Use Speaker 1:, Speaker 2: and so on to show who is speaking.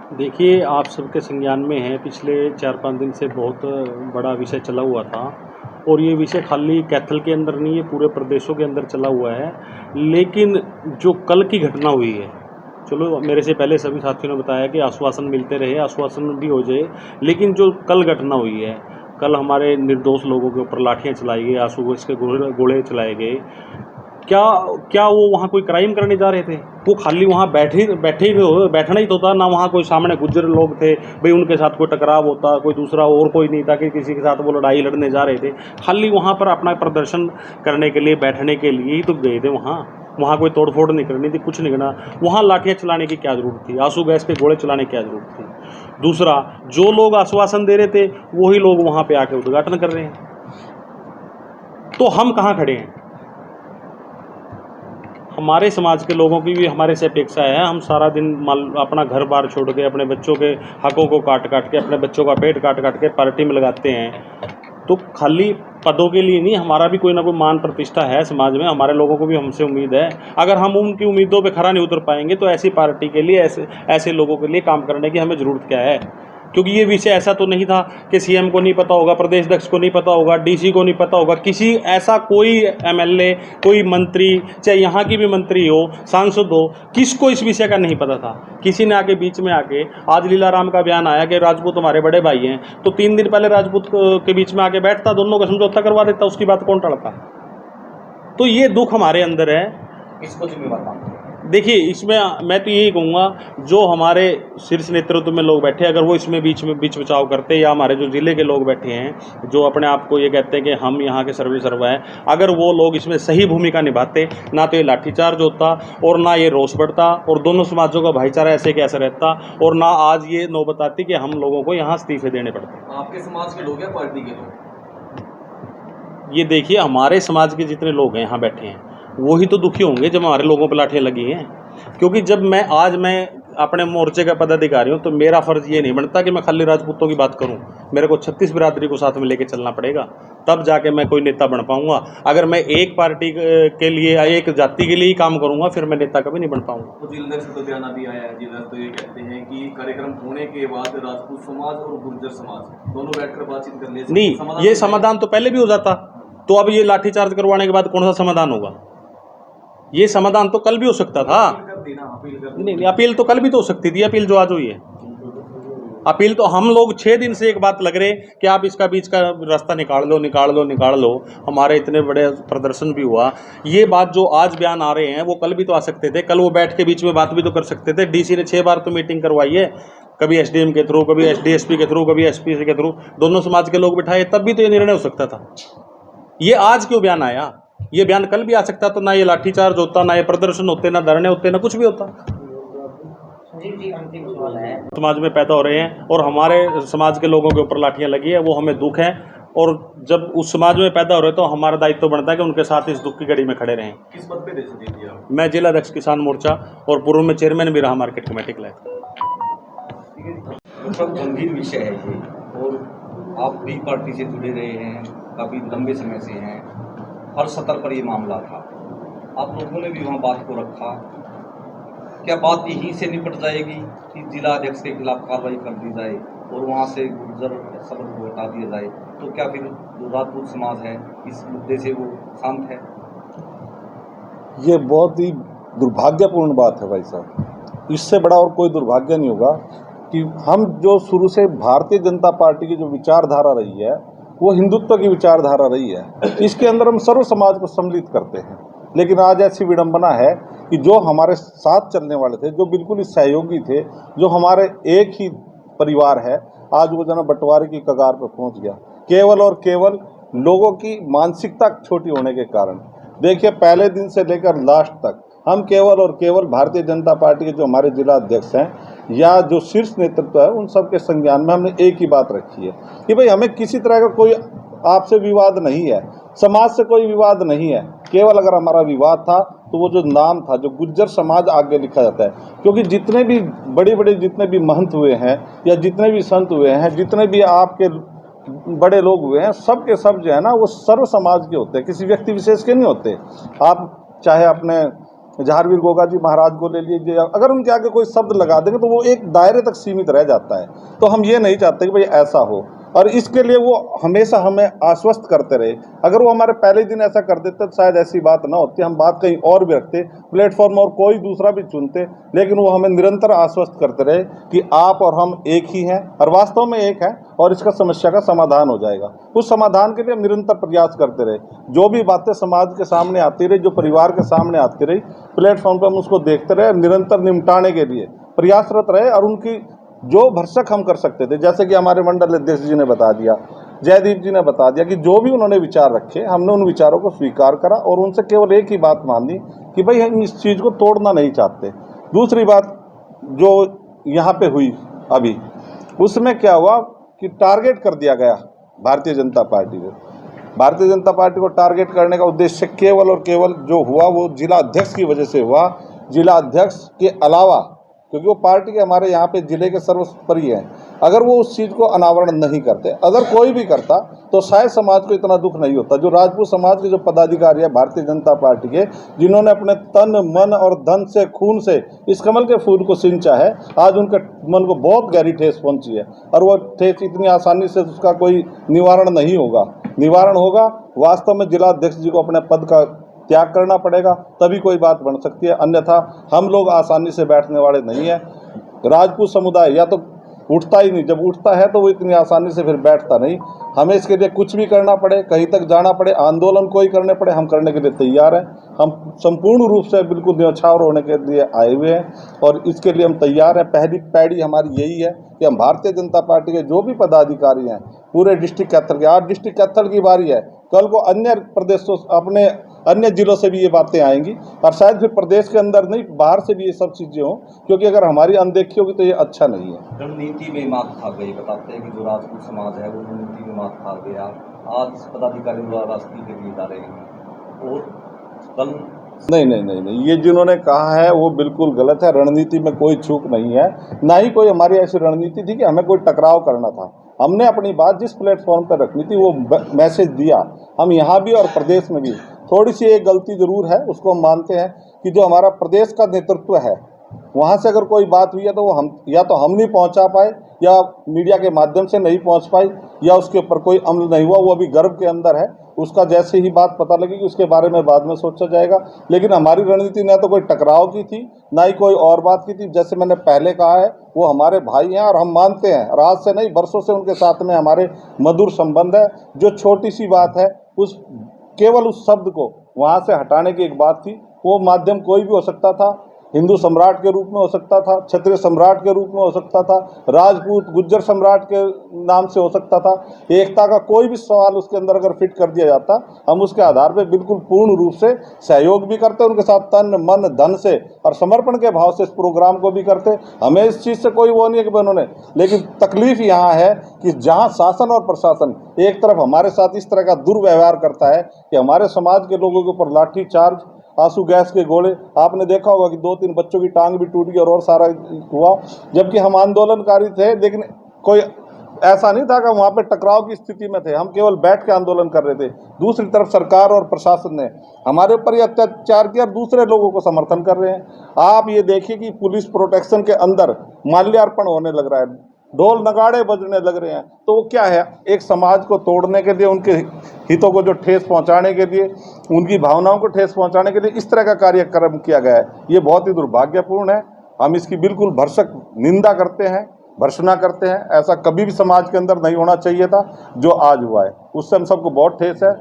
Speaker 1: देखिए, आप सबके संज्ञान में है, पिछले 4-5 दिन से बहुत बड़ा विषय चला हुआ था और ये विषय खाली कैथल के अंदर नहीं है, पूरे प्रदेशों के अंदर चला हुआ है। लेकिन जो कल की घटना हुई है, चलो मेरे से पहले सभी साथियों ने बताया कि आश्वासन मिलते रहे, आश्वासन भी हो जाए, लेकिन जो कल घटना हुई है, कल हमारे निर्दोष लोगों के ऊपर लाठियाँ चलाई गई, आंसू गैस के गोले चलाए गए। क्या क्या वो वहाँ कोई क्राइम करने जा रहे थे? वो खाली वहाँ बैठना ही तो था ना, वहाँ कोई सामने गुज्जर लोग थे भाई उनके साथ कोई टकराव होता, कोई दूसरा और कोई नहीं था कि किसी के साथ वो लड़ाई लड़ने जा रहे थे। खाली वहाँ पर अपना प्रदर्शन करने के लिए, बैठने के लिए ही तो गए थे वहाँ। वहाँ कोई तोड़ फोड़ नहीं करनी थी, कुछ नहीं करना। वहाँ लाठियाँ चलाने की क्या ज़रूरत थी? आंसू गैस के गोले चलाने की क्या ज़रूरत थी? दूसरा, जो लोग आश्वासन दे रहे थे वही लोग वहाँ पे आके उद्घाटन कर रहे हैं, तो हम कहाँ खड़े हैं? हमारे समाज के लोगों की भी हमारे से अपेक्षा है, हम सारा दिन अपना घर बार छोड़ के, अपने बच्चों के हकों को काट काट के, अपने बच्चों का पेट काट काट के पार्टी में लगाते हैं। तो खाली पदों के लिए नहीं, हमारा भी कोई ना कोई मान प्रतिष्ठा है समाज में, हमारे लोगों को भी हमसे उम्मीद है। अगर हम उनकी उम्मीदों पे खरा नहीं उतर पाएंगे तो ऐसी पार्टी के लिए, ऐसे लोगों के लिए काम करने की हमें ज़रूरत क्या है? क्योंकि ये विषय ऐसा तो नहीं था कि सीएम को नहीं पता होगा, प्रदेश अध्यक्ष को नहीं पता होगा, डीसी को नहीं पता होगा, किसी ऐसा कोई एमएलए, कोई मंत्री, चाहे यहाँ की भी मंत्री हो, सांसद हो, किसको इस विषय का नहीं पता था? किसी ने आके बीच में आके, आज लीलाराम का बयान आया कि राजपूत हमारे बड़े भाई हैं, तो 3 दिन पहले राजपूत के बीच में आके बैठता, दोनों का समझौता करवा देता, उसकी बात कौन टलता? तो ये दुख हमारे अंदर है।
Speaker 2: किसको जिम्मेवार मानते हैं?
Speaker 1: देखिए, इसमें मैं तो यही कहूँगा, जो हमारे शीर्ष नेतृत्व में लोग बैठे, अगर वो इसमें बीच बचाव करते, या हमारे जो ज़िले के लोग बैठे हैं जो अपने आप को ये कहते हैं कि हम यहाँ के सर्वे सर्वा हैं, अगर वो लोग इसमें सही भूमिका निभाते, ना तो ये लाठीचार्ज होता और ना ये रोष बढ़ता और दोनों समाजों का भाईचारा ऐसे के ऐसा रहता, और ना आज ये नौबत आती कि हम लोगों को यहाँ इस्तीफे देने पड़ते।
Speaker 2: आपके समाज के लोग या पार्टी के लोग?
Speaker 1: ये देखिए, हमारे समाज के जितने लोग हैं यहाँ बैठे हैं वही तो दुखी होंगे जब हमारे लोगों पर लाठियाँ लगी हैं। क्योंकि जब मैं अपने मोर्चे का पदाधिकारी हूँ, तो मेरा फ़र्ज़ ये नहीं बनता कि मैं खाली राजपूतों की बात करूँ। मेरे को 36 बिरादरी को साथ में लेके चलना पड़ेगा, तब जाके मैं कोई नेता बन पाऊँगा। अगर मैं एक पार्टी के लिए या एक जाति के लिए ही काम करूँगा, फिर मैं नेता कभी नहीं बन पाऊँगा।
Speaker 2: तो जिला से तो बयान भी आया है, जिला तो ये कहते हैं कि कार्यक्रम होने के बाद राजपूत समाज और गुर्जर समाज दोनों बैठकर बातचीत कर ले।
Speaker 1: नहीं, ये समाधान तो पहले भी हो जाता, तो अब ये लाठीचार्ज करवाने के बाद कौन सा समाधान होगा? ये समाधान तो कल भी हो सकता था। नहीं, अपील तो कल भी तो हो सकती थी, अपील जो आज हुई है। अपील तो हम लोग 6 दिन से एक बात लग रहे कि आप इसका बीच का रास्ता निकाल लो। हमारे इतने बड़े प्रदर्शन भी हुआ, ये बात जो आज बयान आ रहे हैं वो कल भी तो आ सकते थे। कल वो बैठ के बीच में बात भी तो कर सकते थे। डीसी ने 6 बार तो मीटिंग करवाई है, कभी एसडीएम के थ्रू, कभी एसडीएसपी के थ्रू, कभी एसपी के थ्रू, दोनों समाज के लोग बिठाए, तब भी तो ये निर्णय हो सकता था। ये आज क्यों बयान आया? ये बयान कल भी आ सकता, तो ना ये लाठीचार्ज होता, ना ये प्रदर्शन होते, ना धरने होते, ना कुछ भी होता।
Speaker 3: जी, अंतिम सवाल है।
Speaker 1: समाज में पैदा हो रहे हैं और हमारे समाज के लोगों के ऊपर लाठियां लगी है, वो हमें दुख है, और जब उस समाज में पैदा हो रहे तो हमारा दायित्व तो बनता है कि उनके साथ इस दुख की घड़ी में खड़े रहें।
Speaker 2: किस पद पे दे सकते हैं?
Speaker 1: मैं जिला अध्यक्ष किसान मोर्चा और पूर्व में चेयरमैन भी रहा मार्केट कमेटी के लिए।
Speaker 4: बहुत गंभीर विषय है ये, और आप भी पार्टी से जुड़े रहे हैं, काफ़ी लंबे समय से हैं। हर सतर पर ये मामला था, आप लोगों ने भी वहाँ बात को रखा। क्या बात यहीं से निपट जाएगी कि जिला अध्यक्ष के खिलाफ कार्रवाई कर दी जाए और वहाँ से गुर्जर शब्द को हटा दिया जाए? तो क्या फिर जो राजपूत समाज है इस मुद्दे से वो शांत है?
Speaker 5: ये बहुत ही दुर्भाग्यपूर्ण बात है भाई साहब। इससे बड़ा और कोई दुर्भाग्य नहीं होगा कि हम जो शुरू से भारतीय जनता पार्टी की जो विचारधारा रही है वो हिंदुत्व की विचारधारा रही है। इसके अंदर हम सर्व समाज को सम्मिलित करते हैं, लेकिन आज ऐसी विडंबना है कि जो हमारे साथ चलने वाले थे, जो बिल्कुल ही सहयोगी थे, जो हमारे एक ही परिवार है, आज वो जना बंटवारे की कगार पर पहुंच गया, केवल और केवल लोगों की मानसिकता छोटी होने के कारण। देखिए, पहले दिन से लेकर लास्ट तक हम केवल और केवल भारतीय जनता पार्टी के जो हमारे जिला अध्यक्ष हैं या जो शीर्ष नेतृत्व है, उन सबके संज्ञान में हमने एक ही बात रखी है कि भाई हमें किसी तरह का कोई आपसे विवाद नहीं है, समाज से कोई विवाद नहीं है। केवल अगर हमारा विवाद था तो वो जो नाम था, जो गुज्जर समाज आगे लिखा जाता है, क्योंकि जितने भी बड़े जितने भी महंत हुए हैं या जितने भी संत हुए हैं, जितने भी आपके बड़े लोग हुए हैं, सब के सब जो है ना वो सर्व समाज के होते हैं, किसी व्यक्ति विशेष के नहीं होते। आप चाहे अपने जहारवीर गोगा जी महाराज को ले लीजिए, अगर उनके आगे कोई शब्द लगा देंगे तो वो एक दायरे तक सीमित रह जाता है। तो हम ये नहीं चाहते कि भाई ऐसा हो, और इसके लिए वो हमेशा हमें आश्वस्त करते रहे। अगर वो हमारे पहले दिन ऐसा कर देते तो शायद ऐसी बात ना होती, हम बात कहीं और भी रखते, प्लेटफॉर्म और कोई दूसरा भी चुनते, लेकिन वो हमें निरंतर आश्वस्त करते रहे कि आप और हम एक ही हैं, और वास्तव में एक हैं, और इसका समस्या का समाधान हो जाएगा। उस समाधान के लिए हम निरंतर प्रयास करते रहे। जो भी बातें समाज के सामने आती रही, जो परिवार के सामने आती रही, प्लेटफॉर्म पर हम उसको देखते रहे, निरंतर निपटाने के लिए प्रयासरत रहे। और उनकी जो भरसक हम कर सकते थे, जैसे कि हमारे मंडल अध्यक्ष जी ने बता दिया, जयदीप जी ने बता दिया कि जो भी उन्होंने विचार रखे, हमने उन विचारों को स्वीकार करा और उनसे केवल एक ही बात मानी कि भाई हम इस चीज़ को तोड़ना नहीं चाहते। दूसरी बात जो यहाँ पे हुई अभी, उसमें क्या हुआ कि टारगेट कर दिया गया भारतीय जनता पार्टी को। भारतीय जनता पार्टी को टारगेट करने का उद्देश्य केवल और केवल जो हुआ वो जिला अध्यक्ष की वजह से हुआ। जिला अध्यक्ष के अलावा, क्योंकि वो पार्टी के हमारे यहाँ पे जिले के सर्वोपरि हैं, अगर वो उस चीज़ को अनावरण नहीं करते, अगर कोई भी करता तो शायद समाज को इतना दुख नहीं होता। जो राजपूत समाज के जो पदाधिकारी है भारतीय जनता पार्टी के, जिन्होंने अपने तन मन और धन से, खून से इस कमल के फूल को सिंचा है, आज उनके मन को बहुत गहरी ठेस पहुंची है, और वो ठेस इतनी आसानी से उसका कोई निवारण नहीं होगा। निवारण होगा वास्तव में जिला अध्यक्ष जी को अपने पद का त्याग करना पड़ेगा, तभी कोई बात बन सकती है, अन्यथा हम लोग आसानी से बैठने वाले नहीं हैं। राजपूत समुदाय या तो उठता ही नहीं, जब उठता है तो वो इतनी आसानी से फिर बैठता नहीं। हमें इसके लिए कुछ भी करना पड़े, कहीं तक जाना पड़े, आंदोलन कोई करने पड़े, हम करने के लिए तैयार हैं। हम संपूर्ण रूप से बिल्कुल न्यौछावर होने के लिए आए हुए हैं और इसके लिए हम तैयार हैं। पहली पैड़ी हमारी यही है कि हम भारतीय जनता पार्टी के जो भी पदाधिकारी हैं पूरे डिस्ट्रिक्ट कैथल के, आज डिस्ट्रिक्ट कैथल की बारी है, कल को अन्य प्रदेशों, अपने अन्य जिलों से भी ये बातें आएंगी, और शायद फिर प्रदेश के अंदर नहीं, बाहर से भी ये सब चीज़ें हों, क्योंकि अगर हमारी अनदेखी होगी तो ये अच्छा नहीं है।
Speaker 4: रणनीति में मात खा गई, बताते हैं कि जो राजपूत समाज है वो रणनीति में मात खा गया। आज पदाधिकारी द्वारा इस्तीफे दिए जा रहे हैं और कल
Speaker 5: नहीं, ये जिन्होंने कहा है वो बिल्कुल गलत है। रणनीति में कोई चूक नहीं है, ना ही कोई हमारी ऐसी रणनीति थी कि हमें कोई टकराव करना था। हमने अपनी बात जिस प्लेटफॉर्म पर रखनी थी वो मैसेज दिया। हम यहाँ भी और प्रदेश में भी, थोड़ी सी एक गलती जरूर है, उसको हम मानते हैं कि जो हमारा प्रदेश का नेतृत्व है वहाँ से अगर कोई बात हुई है तो वो हम या तो हम नहीं पहुँचा पाए, या मीडिया के माध्यम से नहीं पहुँच पाई, या उसके ऊपर कोई अमल नहीं हुआ। वो अभी गर्भ के अंदर है, उसका जैसे ही बात पता लगेगी उसके बारे में बाद में सोचा जाएगा। लेकिन हमारी रणनीति न तो कोई टकराव की थी, ना ही कोई और बात की थी। जैसे मैंने पहले कहा है, वो हमारे भाई हैं और हम मानते हैं, और आज से नहीं बरसों से उनके साथ में हमारे मधुर संबंध है। जो छोटी सी बात है, उस केवल उस शब्द को वहाँ से हटाने की एक बात थी। वो माध्यम कोई भी हो सकता था, हिंदू सम्राट के रूप में हो सकता था, क्षत्रिय सम्राट के रूप में हो सकता था, राजपूत गुज्जर सम्राट के नाम से हो सकता था। एकता का कोई भी सवाल उसके अंदर अगर फिट कर दिया जाता, हम उसके आधार पे बिल्कुल पूर्ण रूप से सहयोग भी करते, उनके साथ तन मन धन से और समर्पण के भाव से इस प्रोग्राम को भी करते। हमें इस चीज़ से कोई वो नहीं है कि उन्होंने, लेकिन तकलीफ यहाँ है कि जहाँ शासन और प्रशासन एक तरफ हमारे साथ इस तरह का दुर्व्यवहार करता है कि हमारे समाज के लोगों के ऊपर लाठी चार्ज, आंसू गैस के गोले, आपने देखा होगा कि 2-3 बच्चों की टांग भी टूट गई और सारा हुआ, जबकि हम आंदोलनकारी थे। लेकिन कोई ऐसा नहीं था कि वहाँ पे टकराव की स्थिति में थे, हम केवल बैठ के आंदोलन कर रहे थे। दूसरी तरफ सरकार और प्रशासन ने हमारे ऊपर ही अत्याचार किया और दूसरे लोगों को समर्थन कर रहे हैं। आप ये देखिए कि पुलिस प्रोटेक्शन के अंदर माल्यार्पण होने लग रहा है, ढोल नगाड़े बजने लग रहे हैं। तो वो क्या है, एक समाज को तोड़ने के लिए, उनके हितों को जो ठेस पहुंचाने के लिए, उनकी भावनाओं को ठेस पहुंचाने के लिए इस तरह का कार्यक्रम किया गया है। ये बहुत ही दुर्भाग्यपूर्ण है। हम इसकी बिल्कुल भरसक निंदा करते हैं, भर्त्सना करते हैं। ऐसा कभी भी समाज के अंदर नहीं होना चाहिए था जो आज हुआ है, उससे हम सबको बहुत ठेस है।